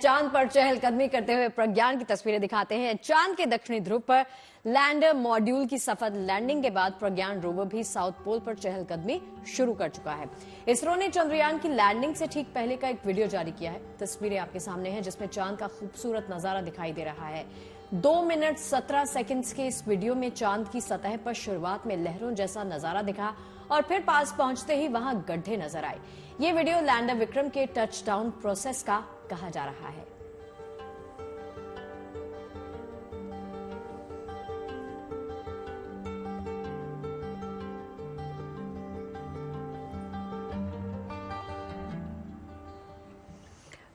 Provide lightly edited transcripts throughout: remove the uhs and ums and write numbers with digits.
चांद पर चहलकदमी करते हुए प्रज्ञान की तस्वीरें दिखाते हैं। चांद के दक्षिणी ध्रुव पर लैंडर मॉड्यूल की सफल लैंडिंग के बाद प्रज्ञान रोवर भी साउथ पोल पर चहलकदमी शुरू कर चुका है। इसरो ने चंद्रयान की लैंडिंग से ठीक पहले का एक वीडियो जारी किया है। तस्वीरें आपके सामने हैं जिसमें चांद का खूबसूरत नजारा दिखाई दे रहा है। 2 मिनट 17 सेकंड्स के इस वीडियो में चांद की सतह पर शुरुआत में लहरों जैसा नजारा दिखा और फिर पास पहुंचते ही वहां गड्ढे नजर आए। ये वीडियो लैंडर विक्रम के टच डाउन प्रोसेस का कहा जा रहा है।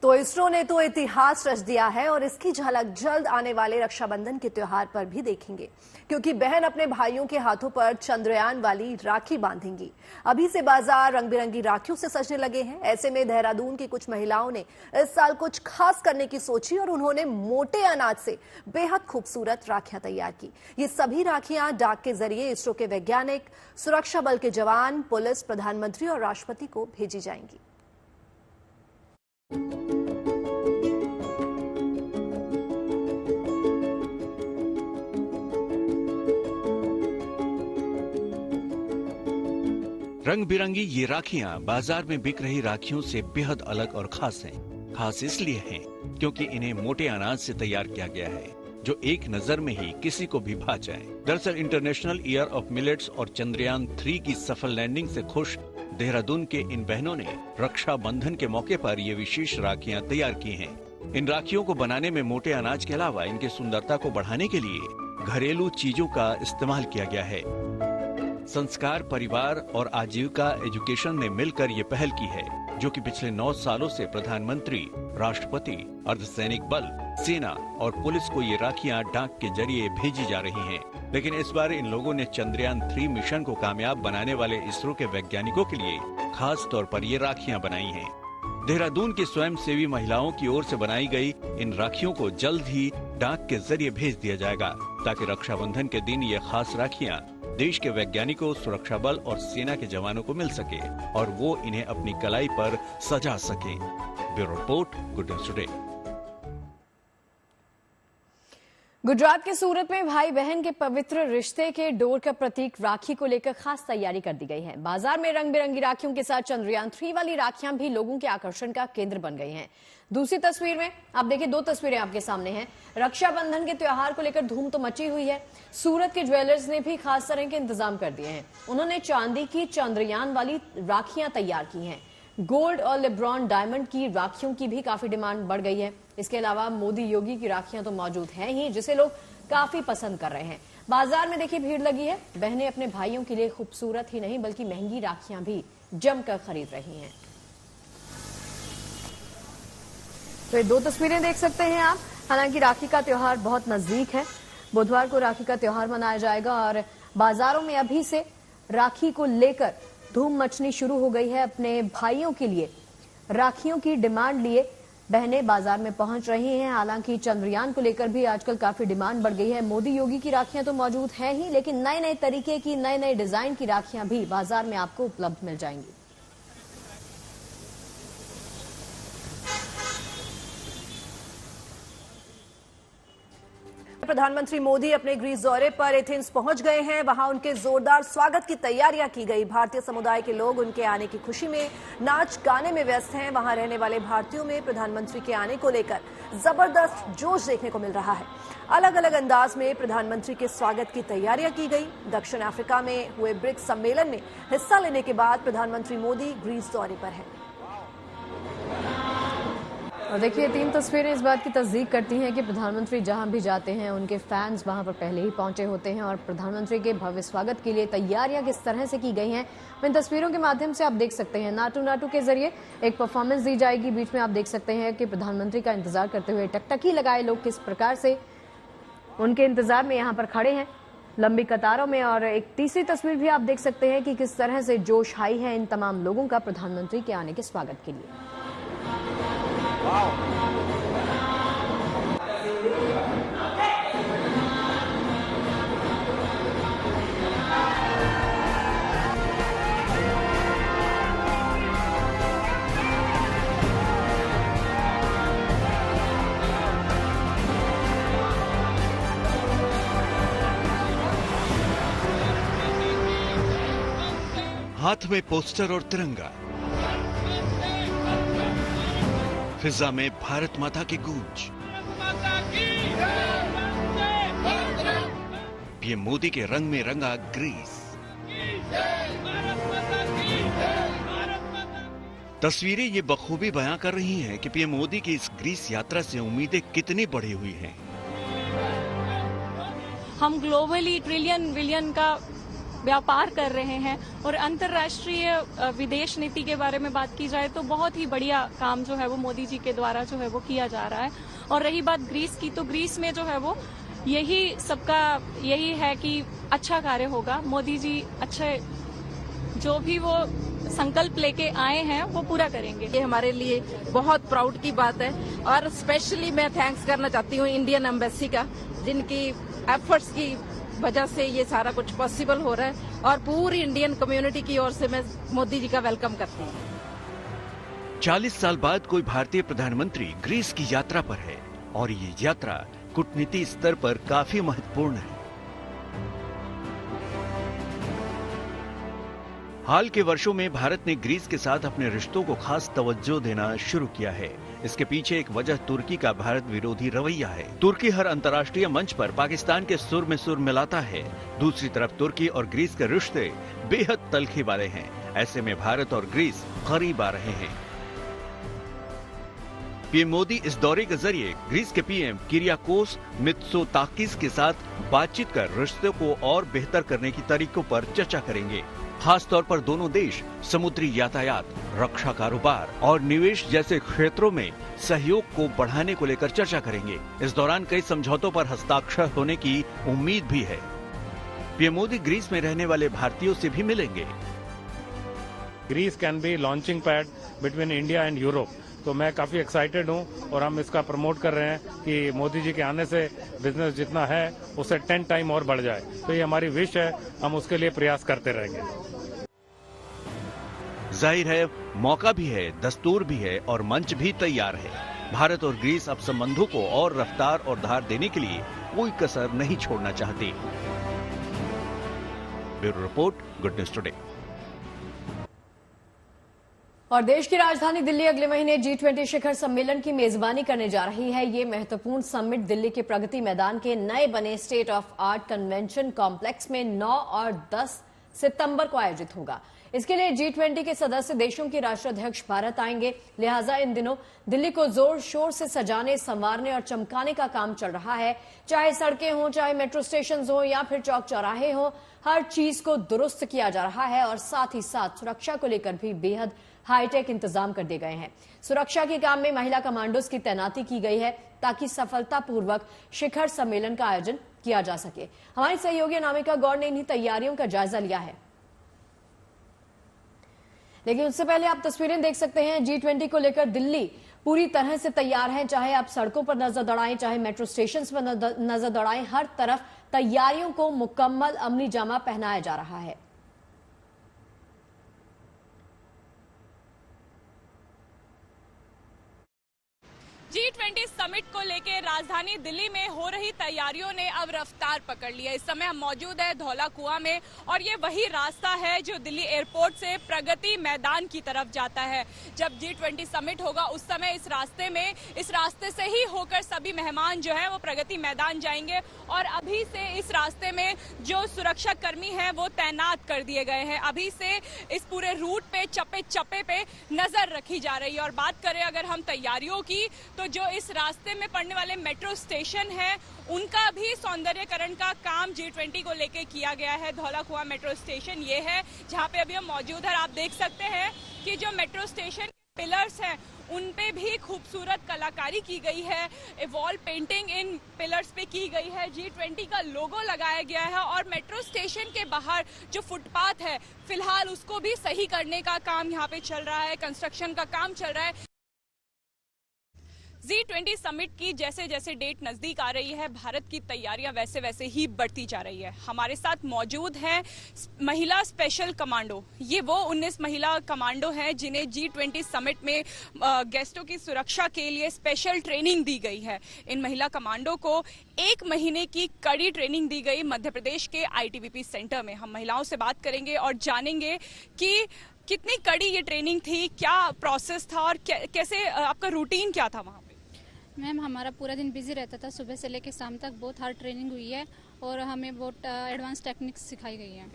तो इसरो ने तो इतिहास रच दिया है और इसकी झलक जल्द आने वाले रक्षाबंधन के त्योहार पर भी देखेंगे, क्योंकि बहन अपने भाइयों के हाथों पर चंद्रयान वाली राखी बांधेंगी। अभी से बाजार रंग बिरंगी राखियों से सजने लगे हैं। ऐसे में देहरादून की कुछ महिलाओं ने इस साल कुछ खास करने की सोची और उन्होंने मोटे अनाज से बेहद खूबसूरत राखियां तैयार की। ये सभी राखियां डाक के जरिए इसरो के वैज्ञानिक, सुरक्षा बल के जवान, पुलिस, प्रधानमंत्री और राष्ट्रपति को भेजी जाएंगी। रंग बिरंगी ये राखियां बाजार में बिक रही राखियों से बेहद अलग और खास हैं। खास इसलिए हैं क्योंकि इन्हें मोटे अनाज से तैयार किया गया है, जो एक नजर में ही किसी को भी भा जाए। दरअसल इंटरनेशनल ईयर ऑफ मिलेट्स और चंद्रयान 3 की सफल लैंडिंग से खुश देहरादून के इन बहनों ने रक्षाबंधन के मौके पर ये विशेष राखियां तैयार की हैं। इन राखियों को बनाने में मोटे अनाज के अलावा इनकी सुंदरता को बढ़ाने के लिए घरेलू चीजों का इस्तेमाल किया गया है। संस्कार, परिवार और आजीविका एजुकेशन ने मिलकर ये पहल की है, जो कि पिछले 9 सालों से प्रधानमंत्री, राष्ट्रपति, अर्धसैनिक बल, सेना और पुलिस को ये राखियां डाक के जरिए भेजी जा रही हैं। लेकिन इस बार इन लोगों ने चंद्रयान 3 मिशन को कामयाब बनाने वाले इसरो के वैज्ञानिकों के लिए खास तौर पर ये राखियां बनाई हैं। देहरादून की स्वयंसेवी महिलाओं की ओर से बनाई गई इन राखियों को जल्द ही डाक के जरिए भेज दिया जाएगा, ताकि रक्षाबंधन के दिन ये खास राखियां देश के वैज्ञानिकों, सुरक्षा बल और सेना के जवानों को मिल सके और वो इन्हें अपनी कलाई पर सजा सके। Bureau report, good news today. Gujarat के सूरत में भाई बहन के पवित्र रिश्ते के डोर का प्रतीक राखी को लेकर खास तैयारी कर दी गई है। बाजार में रंग बिरंगी राखियों के साथ चंद्रयान 3 वाली राखियां भी लोगों के आकर्षण का केंद्र बन गई हैं। दूसरी तस्वीर में आप देखिए, 2 तस्वीरें आपके सामने हैं। रक्षाबंधन के त्योहार को लेकर धूम तो मची हुई है। सूरत के ज्वेलर्स ने भी खास तरह के इंतजाम कर दिए हैं। उन्होंने चांदी की चंद्रयान वाली राखियां तैयार की हैं। गोल्ड और लेब्रॉन डायमंड की राखियों की भी काफी डिमांड बढ़ गई है। इसके अलावा मोदी योगी की राखियां तो मौजूद हैं ही, जिसे लोग काफी पसंद कर रहे हैं। बाजार में देखिए भीड़ लगी है। बहनें अपने भाइयों के लिए खूबसूरत ही नहीं बल्कि महंगी राखियां भी जमकर खरीद रही हैं। तो ये 2 तस्वीरें देख सकते हैं आप। हालांकि राखी का त्योहार बहुत नजदीक है। बुधवार को राखी का त्योहार मनाया जाएगा और बाजारों में अभी से राखी को लेकर धूम मचनी शुरू हो गई है। अपने भाइयों के लिए राखियों की डिमांड लिए बहनें बाजार में पहुंच रही हैं। हालांकि चंद्रयान को लेकर भी आजकल काफी डिमांड बढ़ गई है। मोदी योगी की राखियां तो मौजूद हैं ही, लेकिन नए नए तरीके की, नए नए डिजाइन की राखियां भी बाजार में आपको उपलब्ध मिल जाएंगी। प्रधानमंत्री मोदी अपने ग्रीस दौरे पर एथेंस पहुंच गए हैं। वहां उनके जोरदार स्वागत की तैयारियां की गई। भारतीय समुदाय के लोग उनके आने की खुशी में नाच गाने में व्यस्त हैं। वहां रहने वाले भारतीयों में प्रधानमंत्री के आने को लेकर जबरदस्त जोश देखने को मिल रहा है। अलग अलग अंदाज में प्रधानमंत्री के स्वागत की तैयारियां की गई। दक्षिण अफ्रीका में हुए ब्रिक्स सम्मेलन में हिस्सा लेने के बाद प्रधानमंत्री मोदी ग्रीस दौरे पर हैं। और देखिए, 3 तस्वीरें इस बात की तस्दीक करती हैं कि प्रधानमंत्री जहां भी जाते हैं उनके फैंस वहां पर पहले ही पहुंचे होते हैं और प्रधानमंत्री के भव्य स्वागत के लिए तैयारियां किस तरह से की गई हैं, इन तस्वीरों के माध्यम से आप देख सकते हैं। नाटू नाटू के जरिए एक परफॉर्मेंस दी जाएगी। बीच में आप देख सकते हैं कि प्रधानमंत्री का इंतजार करते हुए टकटकी लगाए लोग किस प्रकार से उनके इंतजार में यहाँ पर खड़े हैं लंबी कतारों में। और एक तीसरी तस्वीर भी आप देख सकते हैं कि किस तरह से जोश हाई है इन तमाम लोगों का प्रधानमंत्री के आने के स्वागत के लिए। हाथ में पोस्टर और तिरंगा, फिजा में भारत माता की गूंज। पीएम मोदी के रंग में रंगा ग्रीस। तस्वीरें ये बखूबी बयां कर रही हैं कि पीएम मोदी की इस ग्रीस यात्रा से उम्मीदें कितनी बढ़ी हुई हैं। हम ग्लोबली ट्रिलियन बिलियन का व्यापार कर रहे हैं और अंतर्राष्ट्रीय विदेश नीति के बारे में बात की जाए तो बहुत ही बढ़िया काम जो है वो मोदी जी के द्वारा जो है वो किया जा रहा है। और रही बात ग्रीस की, तो ग्रीस में जो है वो यही है कि अच्छा कार्य होगा। मोदी जी अच्छे जो भी वो संकल्प लेके आए हैं वो पूरा करेंगे। ये हमारे लिए बहुत प्राउड की बात है और स्पेशली मैं थैंक्स करना चाहती हूँ इंडियन एम्बेसी का, जिनकी एफर्ट्स की वजह से ये सारा कुछ पॉसिबल हो रहा है और पूरी इंडियन कम्युनिटी की ओर से मैं मोदी जी का वेलकम करती हूँ। 40 साल बाद कोई भारतीय प्रधानमंत्री ग्रीस की यात्रा पर है और ये यात्रा कूटनीति स्तर पर काफी महत्वपूर्ण है। हाल के वर्षों में भारत ने ग्रीस के साथ अपने रिश्तों को खास तवज्जो देना शुरू किया है। इसके पीछे एक वजह तुर्की का भारत विरोधी रवैया है। तुर्की हर अंतर्राष्ट्रीय मंच पर पाकिस्तान के सुर में सुर मिलाता है। दूसरी तरफ तुर्की और ग्रीस के रिश्ते बेहद तलखी वाले हैं। ऐसे में भारत और ग्रीस करीब आ रहे हैं। पीएम मोदी इस दौरे के जरिए ग्रीस के पीएम किरियाकोस मित्सोताकिस के साथ बातचीत कर रिश्तों को और बेहतर करने की तरीकों पर चर्चा करेंगे। खास तौर पर दोनों देश समुद्री यातायात, रक्षा कारोबार और निवेश जैसे क्षेत्रों में सहयोग को बढ़ाने को लेकर चर्चा करेंगे। इस दौरान कई समझौतों पर हस्ताक्षर होने की उम्मीद भी है। पीएम मोदी ग्रीस में रहने वाले भारतीयों से भी मिलेंगे। Greece can be launching pad between India and Europe, तो मैं काफी एक्साइटेड हूं और हम इसका प्रमोट कर रहे हैं कि मोदी जी के आने से बिजनेस जितना है उससे 10 टाइम और बढ़ जाए। तो ये हमारी विश है, हम उसके लिए प्रयास करते रहेंगे। जाहिर है मौका भी है, दस्तूर भी है और मंच भी तैयार है। भारत और ग्रीस अब संबंधों को और रफ्तार और धार देने के लिए कोई कसर नहीं छोड़ना चाहते। Bureau report, good news today. और देश की राजधानी दिल्ली अगले महीने G20 शिखर सम्मेलन की मेजबानी करने जा रही है। ये महत्वपूर्ण समिट दिल्ली के प्रगति मैदान के नए बने state of art convention complex में 9 और 10 सितंबर को आयोजित होगा। इसके लिए G20 के सदस्य देशों के राष्ट्राध्यक्ष भारत आएंगे। लिहाजा इन दिनों दिल्ली को जोर शोर से सजाने, संवारने और चमकाने का काम चल रहा है। चाहे सड़कें हों, चाहे मेट्रो स्टेशन हो या फिर चौक चौराहे हों, हर चीज को दुरुस्त किया जा रहा है और साथ ही साथ सुरक्षा को लेकर भी बेहद हाईटेक इंतजाम कर दिए गए हैं। सुरक्षा के काम में महिला कमांडोज की तैनाती की गई है ताकि सफलतापूर्वक शिखर सम्मेलन का आयोजन किया जा सके। हमारी सहयोगी अनामिका गौड़ ने इन्हीं तैयारियों का जायजा लिया है। लेकिन उससे पहले आप तस्वीरें देख सकते हैं। G20 को लेकर दिल्ली पूरी तरह से तैयार है। चाहे आप सड़कों पर नजर दौड़ाएं, चाहे मेट्रो स्टेशन पर नजर दौड़ाएं, हर तरफ तैयारियों को मुकम्मल अमली जामा पहनाया जा रहा है। G20 समिट को लेकर राजधानी दिल्ली में हो रही तैयारियों ने अब रफ्तार पकड़ लिया। इस समय हम मौजूद है धौला कुआं में और ये वही रास्ता है जो दिल्ली एयरपोर्ट से प्रगति मैदान की तरफ जाता है। जब G20 समिट होगा उस समय इस रास्ते से ही होकर सभी मेहमान जो है वो प्रगति मैदान जाएंगे और अभी से इस रास्ते में जो सुरक्षा कर्मी हैं वो तैनात कर दिए गए हैं। अभी से इस पूरे रूट पे चप्पे चप्पे पे नजर रखी जा रही है। और बात करें अगर हम तैयारियों की, तो जो इस रास्ते में पड़ने वाले मेट्रो स्टेशन हैं उनका भी सौंदर्यकरण का काम G20 को लेके किया गया है। धौला कुआं मेट्रो स्टेशन ये है जहां पे अभी हम मौजूद हैं। आप देख सकते हैं कि जो मेट्रो स्टेशन पिलर्स हैं उन पे भी खूबसूरत कलाकारी की गई है। वॉल पेंटिंग इन पिलर्स पे की गई है। G20 का लोगो लगाया गया है और मेट्रो स्टेशन के बाहर जो फुटपाथ है फिलहाल उसको भी सही करने का काम यहाँ पे चल रहा है, कंस्ट्रक्शन का काम चल रहा है। G20 समिट की जैसे जैसे डेट नजदीक आ रही है, भारत की तैयारियां वैसे वैसे ही बढ़ती जा रही है। हमारे साथ मौजूद हैं महिला स्पेशल कमांडो। ये वो 19 महिला कमांडो हैं जिन्हें G20 समिट में गेस्टों की सुरक्षा के लिए स्पेशल ट्रेनिंग दी गई है। इन महिला कमांडो को 1 महीने की कड़ी ट्रेनिंग दी गई मध्य प्रदेश के ITBP सेंटर में। हम महिलाओं से बात करेंगे और जानेंगे कि कितनी कड़ी ये ट्रेनिंग थी, क्या प्रोसेस था और कैसे आपका रूटीन क्या था वहाँ पे? मैम, हमारा पूरा दिन बिजी रहता था, सुबह से लेकर शाम तक बहुत हार्ड ट्रेनिंग हुई है और हमें बहुत एडवांस टेक्निक्स सिखाई गई हैं।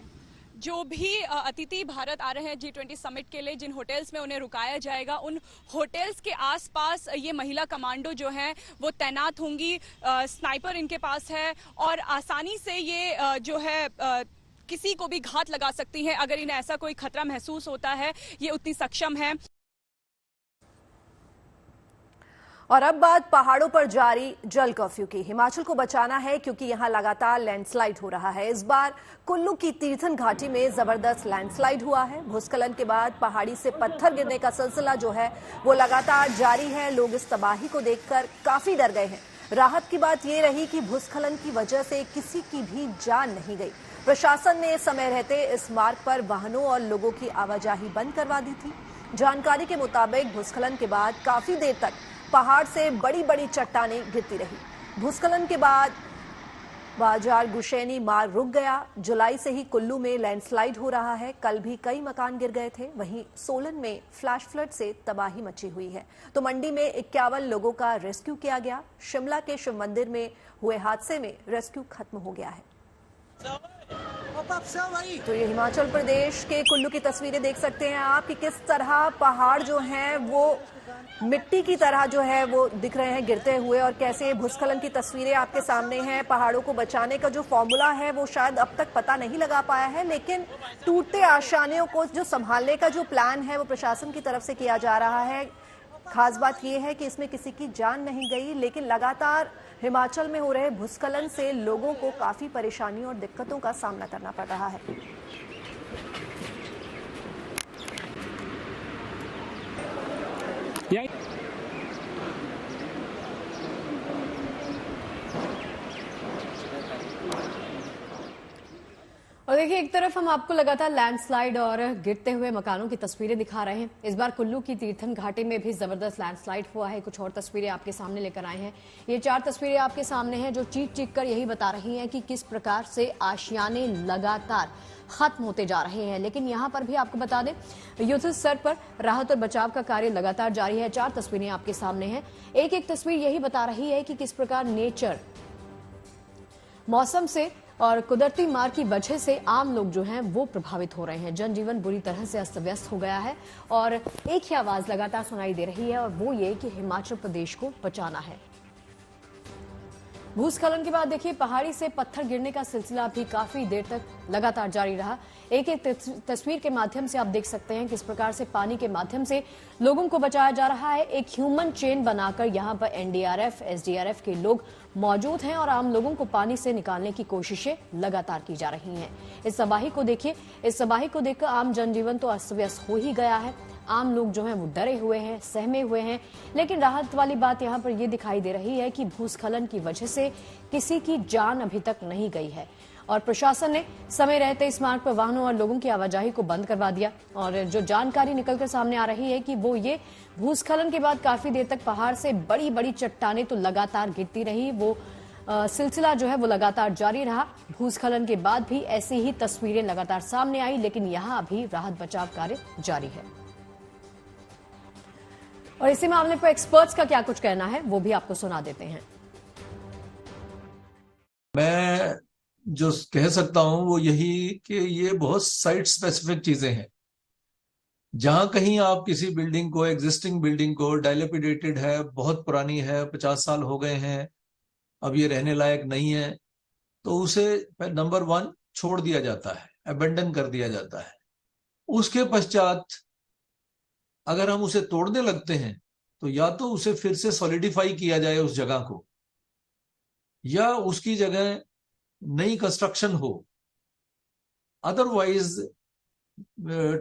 जो भी अतिथि भारत आ रहे हैं G20 समिट के लिए, जिन होटल्स में उन्हें रुकाया जाएगा, उन होटल्स के आसपास ये महिला कमांडो जो हैं वो तैनात होंगी। स्नाइपर इनके पास है और आसानी से ये जो है किसी को भी घात लगा सकती हैं। अगर इन्हें ऐसा कोई खतरा महसूस होता है, ये उतनी सक्षम है। और अब बात पहाड़ों पर जारी जल कर्फ्यू की। हिमाचल को बचाना है क्योंकि यहां लगातार लैंडस्लाइड हो रहा है। इस बार कुल्लू की तीर्थन घाटी में जबरदस्त लैंडस्लाइड हुआ है। भूस्खलन के बाद पहाड़ी से पत्थर गिरने का सिलसिला जो है वो लगातार जारी है। लोग इस तबाही को देखकर काफी डर गए हैं। राहत की बात यह रही कि भूस्खलन की वजह से किसी की भी जान नहीं गई। प्रशासन ने समय रहते इस मार्ग पर वाहनों और लोगों की आवाजाही बंद करवा दी थी। जानकारी के मुताबिक भूस्खलन के बाद काफी देर तक पहाड़ से बड़ी बड़ी चट्टानें गिरती रही। भूस्खलन के बाद बाजार गुशैनी मार्ग रुक गया। जुलाई से ही कुल्लू में लैंडस्लाइड हो रहा है। कल भी कई मकान गिर गए थे। वहीं सोलन में फ्लैश फ्लड से तबाही मची हुई है। तो मंडी में 51 लोगों का रेस्क्यू किया गया। शिमला के शिव मंदिर में हुए हादसे में रेस्क्यू खत्म हो गया है। तो ये हिमाचल प्रदेश के कुल्लू की तस्वीरें देख सकते हैं आप कि किस तरह पहाड़ जो हैं वो मिट्टी की तरह जो है वो दिख रहे हैं गिरते हुए, और कैसे भूस्खलन की तस्वीरें आपके सामने हैं। पहाड़ों को बचाने का जो फॉर्मूला है वो शायद अब तक पता नहीं लगा पाया है, लेकिन टूटते आशानियों को जो संभालने का जो प्लान है वो प्रशासन की तरफ से किया जा रहा है। खास बात यह है कि इसमें किसी की जान नहीं गई, लेकिन लगातार हिमाचल में हो रहे भूस्खलन से लोगों को काफी परेशानियों और दिक्कतों का सामना करना पड़ रहा है। और देखिए, एक तरफ हम आपको लगातार लैंडस्लाइड और गिरते हुए मकानों की तस्वीरें दिखा रहे हैं। इस बार कुल्लू की तीर्थन घाटी में भी जबरदस्त लैंडस्लाइड हुआ है। कुछ और तस्वीरें आपके सामने लेकर आए हैं। ये 4 तस्वीरें आपके सामने हैं जो चीख कर यही बता रही हैं कि किस प्रकार से आशियाने लगातार खत्म होते जा रहे हैं। लेकिन यहाँ पर भी आपको बता दें, युद्ध स्तर पर राहत और बचाव का कार्य लगातार जारी है। 4 तस्वीरें आपके सामने हैं। एक एक तस्वीर यही बता रही है कि किस प्रकार नेचर, मौसम से और कुदरती मार की वजह से आम लोग जो हैं वो प्रभावित हो रहे हैं। जनजीवन बुरी तरह से अस्त व्यस्त हो गया है और एक ही आवाज लगातार सुनाई दे रही है, और वो ये कि हिमाचल प्रदेश को बचाना है। भूस्खलन के बाद देखिए, पहाड़ी से पत्थर गिरने का सिलसिला भी काफी देर तक लगातार जारी रहा। एक एक तस्वीर के माध्यम से आप देख सकते हैं किस प्रकार से पानी के माध्यम से लोगों को बचाया जा रहा है। एक ह्यूमन चेन बनाकर यहाँ पर NDRF, SDRF के लोग मौजूद हैं और आम लोगों को पानी से निकालने की कोशिशें लगातार की जा रही हैं। इस तबाही को देखिए, इस तबाही को देखकर आम जनजीवन तो अस्त व्यस्त हो ही गया है। आम लोग जो हैं वो डरे हुए हैं, सहमे हुए हैं। लेकिन राहत वाली बात यहाँ पर ये दिखाई दे रही है कि भूस्खलन की वजह से किसी की जान अभी तक नहीं गई है और प्रशासन ने समय रहते इस मार्ग पर वाहनों और लोगों की आवाजाही को बंद करवा दिया। और जो जानकारी निकलकर सामने आ रही है कि वो ये, भूस्खलन के बाद काफी देर तक पहाड़ से बड़ी बड़ी चट्टानें तो लगातार गिरती रही। वो सिलसिला जो है वो लगातार जारी रहा। भूस्खलन के बाद भी ऐसी ही तस्वीरें लगातार सामने आई, लेकिन यहाँ अभी राहत बचाव कार्य जारी है। और इसी मामले पर एक्सपर्ट्स का क्या कुछ कहना है वो भी आपको सुना देते हैं। मैं जो कह सकता हूं वो यही कि ये बहुत साइट स्पेसिफिक चीजें हैं। जहां कहीं आप किसी बिल्डिंग को, एग्जिस्टिंग बिल्डिंग को, डायलेपिडेटेड है, बहुत पुरानी है, 50 साल हो गए हैं, अब ये रहने लायक नहीं है, तो उसे नंबर 1 छोड़ दिया जाता है, अबेंडन कर दिया जाता है। उसके पश्चात अगर हम उसे तोड़ने लगते हैं तो या तो उसे फिर से सॉलिडिफाई किया जाए उस जगह को, या उसकी जगह नई कंस्ट्रक्शन हो। अदरवाइज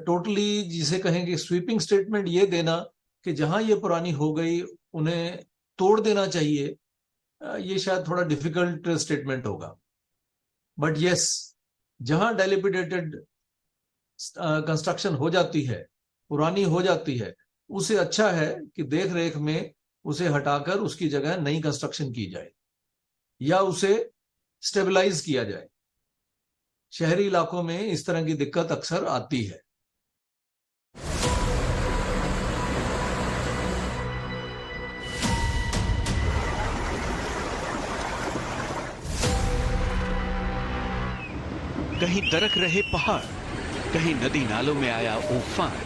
टोटली जिसे कहेंगे स्वीपिंग स्टेटमेंट ये देना कि जहां ये पुरानी हो गई उन्हें तोड़ देना चाहिए, ये शायद थोड़ा डिफिकल्ट स्टेटमेंट होगा। बट यस, जहां डायलेपिडेटेड कंस्ट्रक्शन हो जाती है, पुरानी हो जाती है, उसे अच्छा है कि देख रेख में उसे हटाकर उसकी जगह नई कंस्ट्रक्शन की जाए या उसे स्टेबलाइज किया जाए। शहरी इलाकों में इस तरह की दिक्कत अक्सर आती है। कहीं दरक रहे पहाड़, कहीं नदी नालों में आया उफान,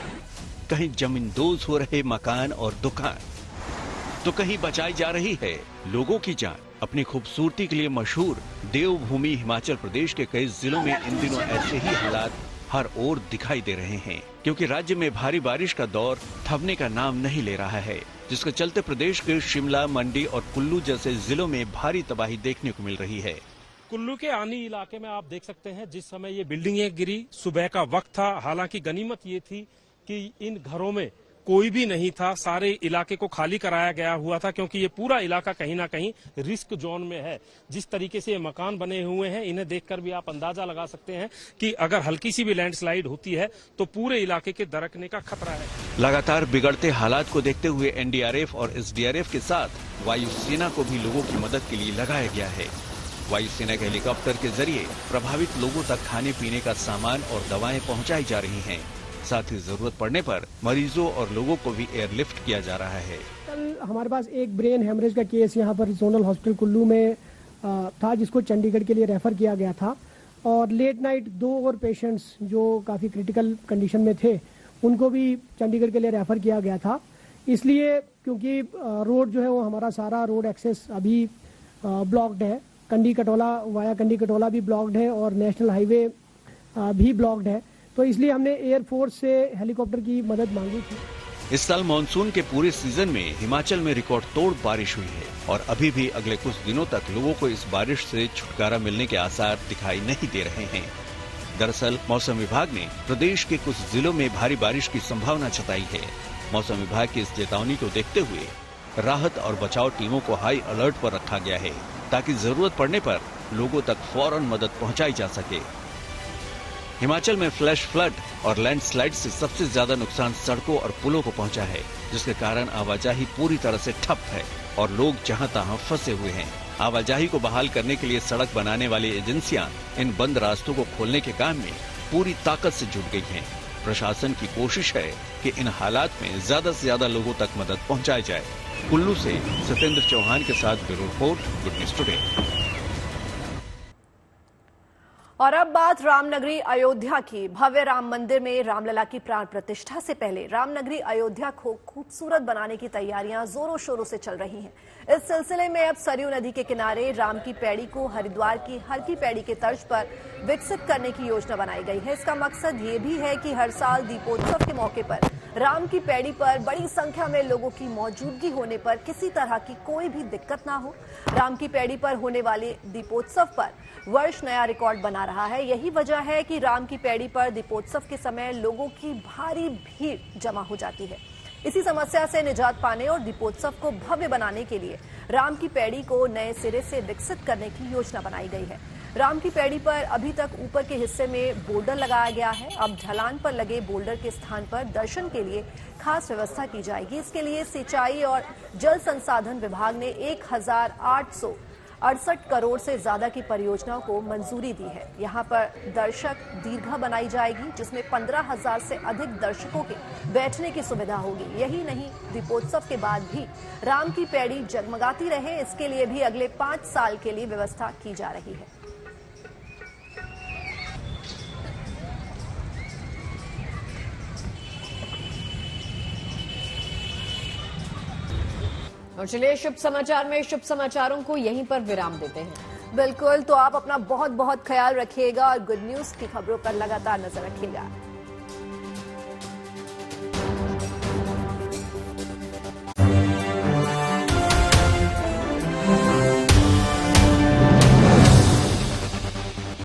कहीं जमींदोज हो रहे मकान और दुकान, तो कहीं बचाई जा रही है लोगों की जान। अपनी खूबसूरती के लिए मशहूर देवभूमि हिमाचल प्रदेश के कई जिलों में इन दिनों ऐसे ही हालात हर ओर दिखाई दे रहे हैं, क्योंकि राज्य में भारी बारिश का दौर थमने का नाम नहीं ले रहा है, जिसके चलते प्रदेश के शिमला, मंडी और कुल्लू जैसे जिलों में भारी तबाही देखने को मिल रही है। कुल्लू के आनी इलाके में आप देख सकते हैं, जिस समय ये बिल्डिंगें गिरी, सुबह का वक्त था। हालांकि गनीमत ये थी कि इन घरों में कोई भी नहीं था, सारे इलाके को खाली कराया गया हुआ था, क्योंकि ये पूरा इलाका कहीं ना कहीं रिस्क जोन में है। जिस तरीके से ये मकान बने हुए हैं, इन्हें देखकर भी आप अंदाजा लगा सकते हैं कि अगर हल्की सी भी लैंडस्लाइड होती है तो पूरे इलाके के दरकने का खतरा है। लगातार बिगड़ते हालात को देखते हुए एनडीआरएफ और एसडीआरएफ के साथ वायुसेना को भी लोगों की मदद के लिए लगाया गया है। वायुसेना के हेलीकॉप्टर के जरिए प्रभावित लोगों तक खाने पीने का सामान और दवाएं पहुंचाई जा रही हैं। साथ ही जरूरत पड़ने पर मरीजों और लोगों को भी एयरलिफ्ट किया जा रहा है। कल हमारे पास एक ब्रेन हेमरेज का केस यहाँ पर जोनल हॉस्पिटल कुल्लू में था, जिसको चंडीगढ़ के लिए रेफर किया गया था। और लेट नाइट 2 और पेशेंट्स जो काफ़ी क्रिटिकल कंडीशन में थे, उनको भी चंडीगढ़ के लिए रेफर किया गया था। इसलिए क्योंकि रोड जो है वो हमारा सारा रोड एक्सेस अभी ब्लॉक्ड है। कंडी कटोला वाया कंडी कटोला भी ब्लॉक्ड है और नेशनल हाईवे भी ब्लॉक्ड है, तो इसलिए हमने एयरफोर्स से हेलीकॉप्टर की मदद मांगी थी। इस साल मानसून के पूरे सीजन में हिमाचल में रिकॉर्ड तोड़ बारिश हुई है और अभी भी अगले कुछ दिनों तक लोगों को इस बारिश से छुटकारा मिलने के आसार दिखाई नहीं दे रहे हैं। दरअसल मौसम विभाग ने प्रदेश के कुछ जिलों में भारी बारिश की संभावना जताई है। मौसम विभाग की इस चेतावनी को देखते हुए राहत और बचाव टीमों को हाई अलर्ट पर रखा गया है, ताकि जरूरत पड़ने पर लोगों तक फौरन मदद पहुंचाई जा सके। हिमाचल में फ्लैश फ्लड और लैंडस्लाइड से सबसे ज्यादा नुकसान सड़कों और पुलों को पहुंचा है, जिसके कारण आवाजाही पूरी तरह से ठप है और लोग जहां तहां फंसे हुए हैं। आवाजाही को बहाल करने के लिए सड़क बनाने वाली एजेंसियां इन बंद रास्तों को खोलने के काम में पूरी ताकत से जुट गई हैं। प्रशासन की कोशिश है कि इन हालात में ज्यादा से ज्यादा लोगों तक मदद पहुंचाई जाए। कुल्लू से सत्येंद्र चौहान के साथ bureau report, good news today. और अब बात रामनगरी अयोध्या की। भव्य राम मंदिर में रामलला की प्राण प्रतिष्ठा से पहले रामनगरी अयोध्या को खूबसूरत बनाने की तैयारियां जोरों शोरों से चल रही हैं। इस सिलसिले में अब सरयू नदी के किनारे राम की पैड़ी को हरिद्वार की हर की पैड़ी के तर्ज पर विकसित करने की योजना बनाई गई है। इसका मकसद ये भी है कि हर साल दीपोत्सव के मौके पर राम की पैड़ी पर बड़ी संख्या में लोगों की मौजूदगी होने पर किसी तरह की कोई भी दिक्कत ना हो। राम की पैड़ी पर होने वाले दीपोत्सव पर वर्ष नया रिकॉर्ड बना रहा है। यही वजह है कि राम की पैड़ी पर दीपोत्सव के समय लोगों की भारी भीड़ जमा हो जाती है। इसी समस्या से निजात पाने और दीपोत्सव को भव्य बनाने के लिए राम की पैड़ी को नए सिरे से विकसित करने की योजना बनाई गई है। राम की पैड़ी पर अभी तक ऊपर के हिस्से में बोल्डर लगाया गया है। अब ढलान पर लगे बोल्डर के स्थान पर दर्शन के लिए खास व्यवस्था की जाएगी। इसके लिए सिंचाई और जल संसाधन विभाग ने 1868 करोड़ से ज्यादा की परियोजनाओं को मंजूरी दी है। यहाँ पर दर्शक दीर्घा बनाई जाएगी, जिसमें 15,000 से अधिक दर्शकों के बैठने की सुविधा होगी। यही नहीं, दीपोत्सव के बाद भी राम की पैड़ी जगमगाती रहे, इसके लिए भी अगले 5 साल के लिए व्यवस्था की जा रही है। और चलिए शुभ समाचार में शुभ समाचारों को यहीं पर विराम देते हैं। बिल्कुल, तो आप अपना बहुत बहुत ख्याल रखिएगा और गुड न्यूज की खबरों पर लगातार नजर रखिएगा।